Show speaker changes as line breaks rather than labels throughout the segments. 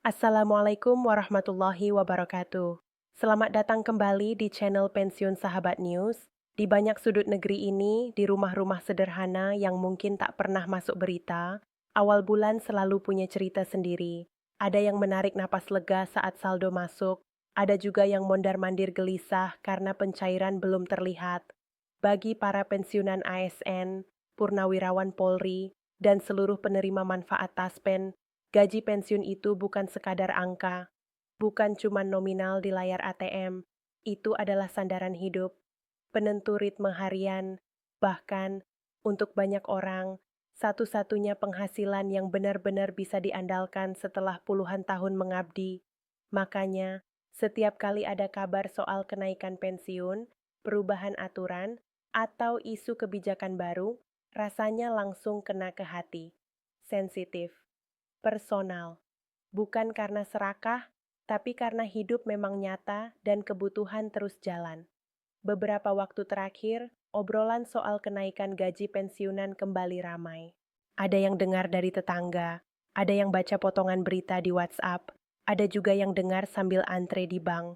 Assalamualaikum warahmatullahi wabarakatuh. Selamat datang kembali di channel Pensiun Sahabat News. Di banyak sudut negeri ini, di rumah-rumah sederhana yang mungkin tak pernah masuk berita, awal bulan selalu punya cerita sendiri. Ada yang menarik napas lega saat saldo masuk, ada juga yang mondar-mandir gelisah karena pencairan belum terlihat. Bagi para pensiunan ASN, purnawirawan Polri, dan seluruh penerima manfaat Taspen, gaji pensiun itu bukan sekadar angka, bukan cuma nominal di layar ATM. Itu adalah sandaran hidup, penentu ritme harian, bahkan untuk banyak orang, satu-satunya penghasilan yang benar-benar bisa diandalkan setelah puluhan tahun mengabdi. Makanya, setiap kali ada kabar soal kenaikan pensiun, perubahan aturan, atau isu kebijakan baru, rasanya langsung kena ke hati. Sensitif, personal, bukan karena serakah, tapi karena hidup memang nyata dan kebutuhan terus jalan. Beberapa waktu terakhir, obrolan soal kenaikan gaji pensiunan kembali ramai. Ada yang dengar dari tetangga, ada yang baca potongan berita di WhatsApp, ada juga yang dengar sambil antre di bank.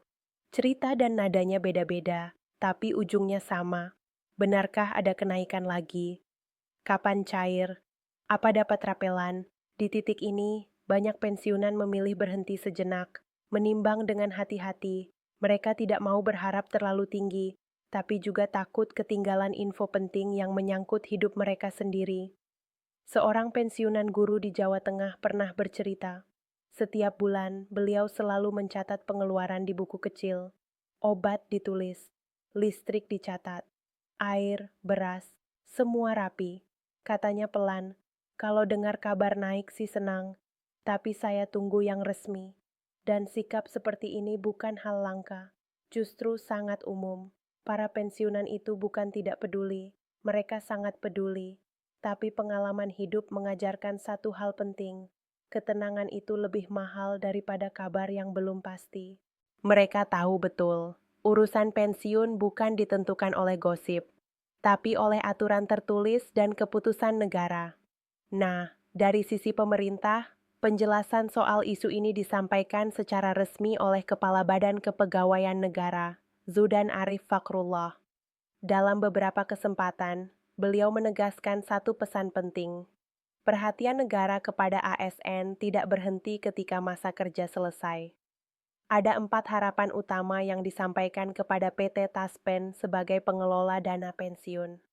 Cerita dan nadanya beda-beda, tapi ujungnya sama. Benarkah ada kenaikan lagi? Kapan cair? Apa dapat rapelan? Di titik ini, banyak pensiunan memilih berhenti sejenak, menimbang dengan hati-hati. Mereka tidak mau berharap terlalu tinggi, tapi juga takut ketinggalan info penting yang menyangkut hidup mereka sendiri. Seorang pensiunan guru di Jawa Tengah pernah bercerita, setiap bulan beliau selalu mencatat pengeluaran di buku kecil. Obat ditulis, listrik dicatat, air, beras, semua rapi. Katanya pelan, kalau dengar kabar naik sih senang, tapi saya tunggu yang resmi. Dan sikap seperti ini bukan hal langka, justru sangat umum. Para pensiunan itu bukan tidak peduli, mereka sangat peduli. Tapi pengalaman hidup mengajarkan satu hal penting, ketenangan itu lebih mahal daripada kabar yang belum pasti. Mereka tahu betul, urusan pensiun bukan ditentukan oleh gosip, tapi oleh aturan tertulis dan keputusan negara. Nah, dari sisi pemerintah, penjelasan soal isu ini disampaikan secara resmi oleh Kepala Badan Kepegawaian Negara, Zudan Arif Fakrullah. Dalam beberapa kesempatan, beliau menegaskan satu pesan penting. Perhatian negara kepada ASN tidak berhenti ketika masa kerja selesai. Ada 4 harapan utama yang disampaikan kepada PT Taspen sebagai pengelola dana pensiun.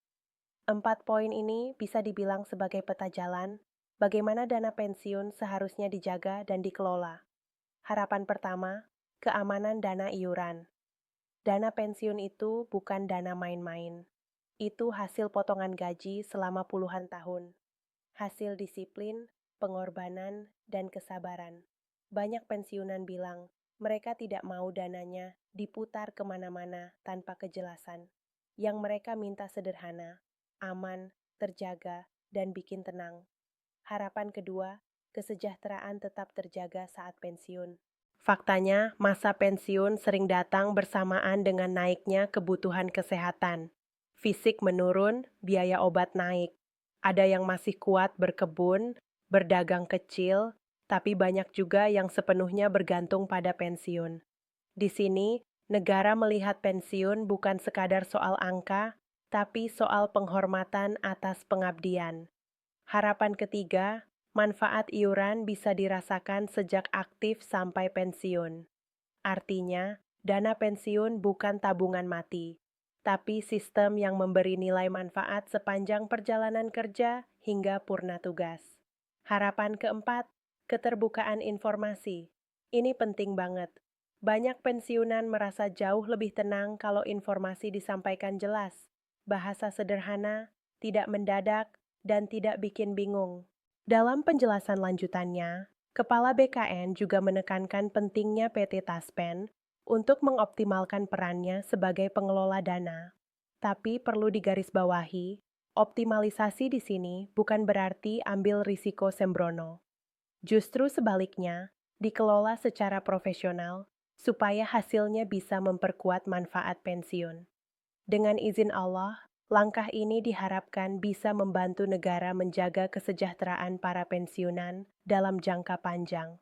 4 poin ini bisa dibilang sebagai peta jalan bagaimana dana pensiun seharusnya dijaga dan dikelola. Harapan pertama, keamanan dana iuran. Dana pensiun itu bukan dana main-main. Itu hasil potongan gaji selama puluhan tahun. Hasil disiplin, pengorbanan, dan kesabaran. Banyak pensiunan bilang, mereka tidak mau dananya diputar kemana-mana tanpa kejelasan. Yang mereka minta sederhana, aman, terjaga, dan bikin tenang. Harapan kedua, kesejahteraan tetap terjaga saat pensiun. Faktanya, masa pensiun sering datang bersamaan dengan naiknya kebutuhan kesehatan. Fisik menurun, biaya obat naik. Ada yang masih kuat berkebun, berdagang kecil, tapi banyak juga yang sepenuhnya bergantung pada pensiun. Di sini, negara melihat pensiun bukan sekadar soal angka, tapi soal penghormatan atas pengabdian. Harapan ketiga, manfaat iuran bisa dirasakan sejak aktif sampai pensiun. Artinya, dana pensiun bukan tabungan mati, tapi sistem yang memberi nilai manfaat sepanjang perjalanan kerja hingga purna tugas. Harapan keempat, keterbukaan informasi. Ini penting banget. Banyak pensiunan merasa jauh lebih tenang kalau informasi disampaikan jelas, bahasa sederhana, tidak mendadak, dan tidak bikin bingung. Dalam penjelasan lanjutannya, Kepala BKN juga menekankan pentingnya PT Taspen untuk mengoptimalkan perannya sebagai pengelola dana. Tapi perlu digarisbawahi, optimalisasi di sini bukan berarti ambil risiko sembrono. Justru sebaliknya, dikelola secara profesional supaya hasilnya bisa memperkuat manfaat pensiun. Dengan izin Allah, langkah ini diharapkan bisa membantu negara menjaga kesejahteraan para pensiunan dalam jangka panjang.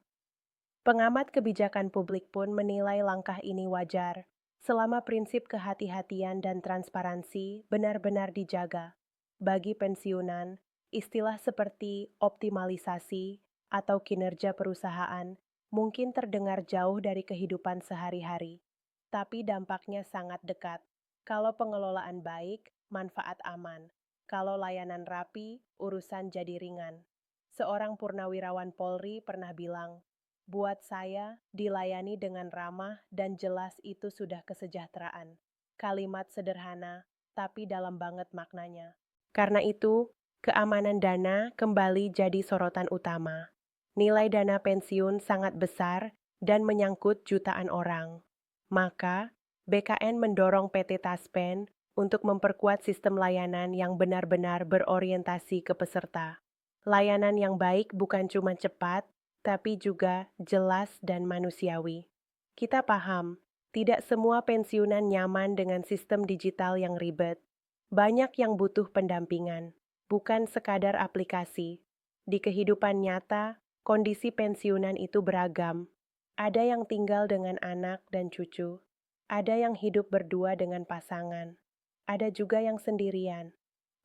Pengamat kebijakan publik pun menilai langkah ini wajar, selama prinsip kehati-hatian dan transparansi benar-benar dijaga. Bagi pensiunan, istilah seperti optimalisasi atau kinerja perusahaan mungkin terdengar jauh dari kehidupan sehari-hari, tapi dampaknya sangat dekat. Kalau pengelolaan baik, manfaat aman. Kalau layanan rapi, urusan jadi ringan. Seorang purnawirawan Polri pernah bilang, "Buat saya, dilayani dengan ramah dan jelas itu sudah kesejahteraan." Kalimat sederhana, tapi dalam banget maknanya. Karena itu, keamanan dana kembali jadi sorotan utama. Nilai dana pensiun sangat besar dan menyangkut jutaan orang. Maka, BKN mendorong PT Taspen untuk memperkuat sistem layanan yang benar-benar berorientasi ke peserta. Layanan yang baik bukan cuma cepat, tapi juga jelas dan manusiawi. Kita paham, tidak semua pensiunan nyaman dengan sistem digital yang ribet. Banyak yang butuh pendampingan, bukan sekadar aplikasi. Di kehidupan nyata, kondisi pensiunan itu beragam. Ada yang tinggal dengan anak dan cucu, ada yang hidup berdua dengan pasangan, ada juga yang sendirian,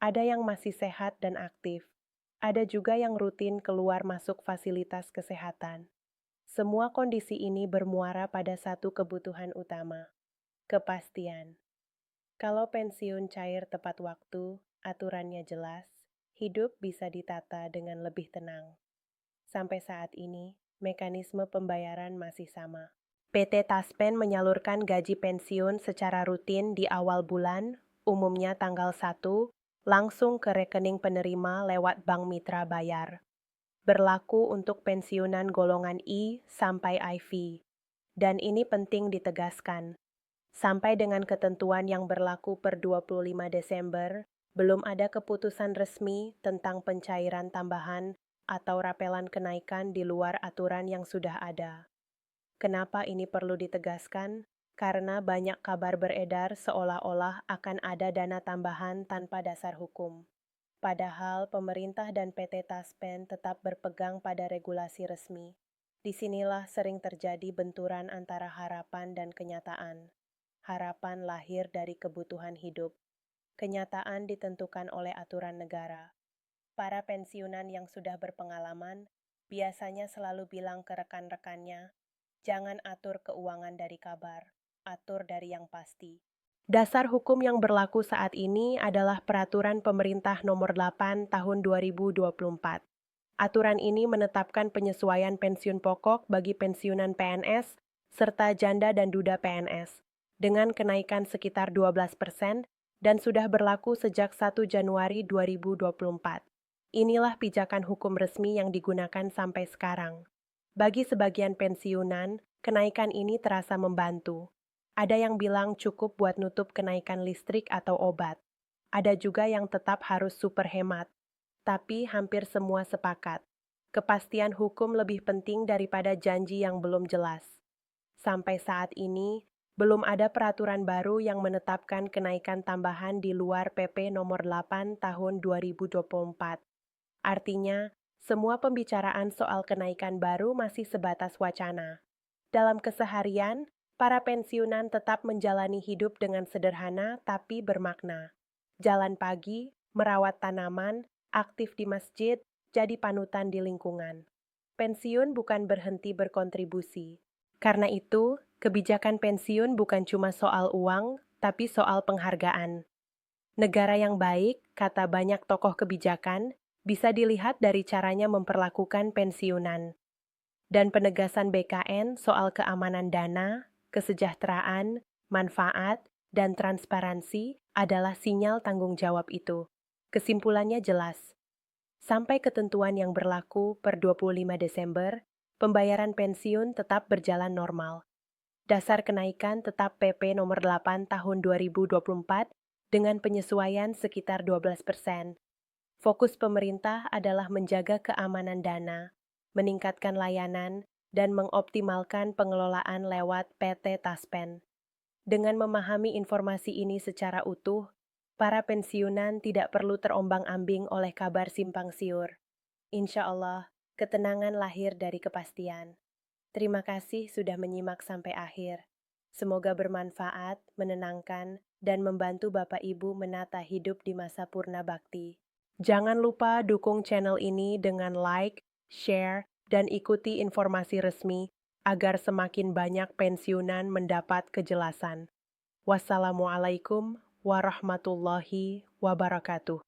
ada yang masih sehat dan aktif, ada juga yang rutin keluar masuk fasilitas kesehatan. Semua kondisi ini bermuara pada satu kebutuhan utama, kepastian. Kalau pensiun cair tepat waktu, aturannya jelas, hidup bisa ditata dengan lebih tenang. Sampai saat ini, mekanisme pembayaran masih sama. PT Taspen menyalurkan gaji pensiun secara rutin di awal bulan, umumnya tanggal 1, langsung ke rekening penerima lewat Bank Mitra Bayar. Berlaku untuk pensiunan golongan I sampai IV. Dan ini penting ditegaskan. Sampai dengan ketentuan yang berlaku per 25 Desember, belum ada keputusan resmi tentang pencairan tambahan atau rapelan kenaikan di luar aturan yang sudah ada. Kenapa ini perlu ditegaskan? Karena banyak kabar beredar seolah-olah akan ada dana tambahan tanpa dasar hukum. Padahal pemerintah dan PT Taspen tetap berpegang pada regulasi resmi. Disinilah sering terjadi benturan antara harapan dan kenyataan. Harapan lahir dari kebutuhan hidup. Kenyataan ditentukan oleh aturan negara. Para pensiunan yang sudah berpengalaman biasanya selalu bilang ke rekan-rekannya, "Jangan atur keuangan dari kabar, atur dari yang pasti." Dasar hukum yang berlaku saat ini adalah Peraturan Pemerintah Nomor 8 Tahun 2024. Aturan ini menetapkan penyesuaian pensiun pokok bagi pensiunan PNS serta janda dan duda PNS dengan kenaikan sekitar 12% dan sudah berlaku sejak 1 Januari 2024. Inilah pijakan hukum resmi yang digunakan sampai sekarang. Bagi sebagian pensiunan, kenaikan ini terasa membantu. Ada yang bilang cukup buat nutup kenaikan listrik atau obat. Ada juga yang tetap harus super hemat. Tapi hampir semua sepakat. Kepastian hukum lebih penting daripada janji yang belum jelas. Sampai saat ini, belum ada peraturan baru yang menetapkan kenaikan tambahan di luar PP Nomor 8 Tahun 2024. Artinya, semua pembicaraan soal kenaikan baru masih sebatas wacana. Dalam keseharian, para pensiunan tetap menjalani hidup dengan sederhana tapi bermakna. Jalan pagi, merawat tanaman, aktif di masjid, jadi panutan di lingkungan. Pensiun bukan berhenti berkontribusi. Karena itu, kebijakan pensiun bukan cuma soal uang, tapi soal penghargaan. Negara yang baik, kata banyak tokoh kebijakan, bisa dilihat dari caranya memperlakukan pensiunan. Dan penegasan BKN soal keamanan dana, kesejahteraan, manfaat, dan transparansi adalah sinyal tanggung jawab itu. Kesimpulannya jelas. Sampai ketentuan yang berlaku per 25 Desember, pembayaran pensiun tetap berjalan normal. Dasar kenaikan tetap PP Nomor 8 Tahun 2024 dengan penyesuaian sekitar 12%. Fokus pemerintah adalah menjaga keamanan dana, meningkatkan layanan, dan mengoptimalkan pengelolaan lewat PT Taspen. Dengan memahami informasi ini secara utuh, para pensiunan tidak perlu terombang-ambing oleh kabar simpang siur. Insya Allah, ketenangan lahir dari kepastian. Terima kasih sudah menyimak sampai akhir. Semoga bermanfaat, menenangkan, dan membantu Bapak Ibu menata hidup di masa purna bakti. Jangan lupa dukung channel ini dengan like, share, dan ikuti informasi resmi agar semakin banyak pensiunan mendapat kejelasan. Wassalamualaikum warahmatullahi wabarakatuh.